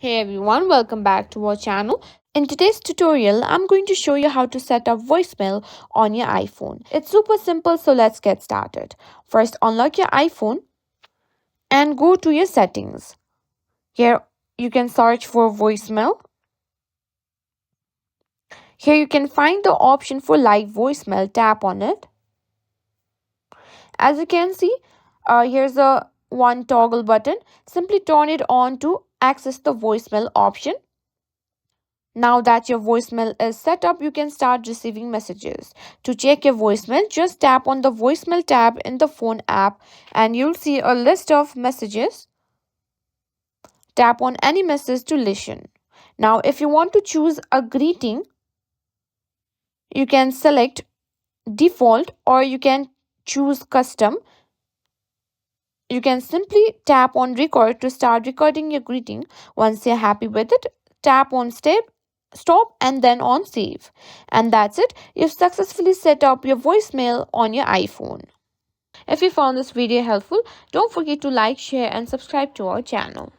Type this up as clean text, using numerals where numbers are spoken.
Hey everyone, welcome back to our channel. In today's tutorial, I'm going to show you how to set up voicemail on your iPhone. It's super simple, so let's get started. First, unlock your iPhone and go to your settings. Here, you can search for voicemail. Here, you can find the option for live voicemail. Tap on it. As you can see, here's a one toggle button. Simply turn it on to access the voicemail option. Now that your voicemail is set up, you can start receiving messages. To check your voicemail, just tap on the voicemail tab in the phone app and you'll see a list of messages. Tap on any message to listen. Now, if you want to choose a greeting, you can select default or you can choose custom. You can simply tap on record to start recording your greeting. Once you're happy with it, tap on stop and then on save. And that's it. You've successfully set up your voicemail on your iPhone. If you found this video helpful, don't forget to like, share and subscribe to our channel.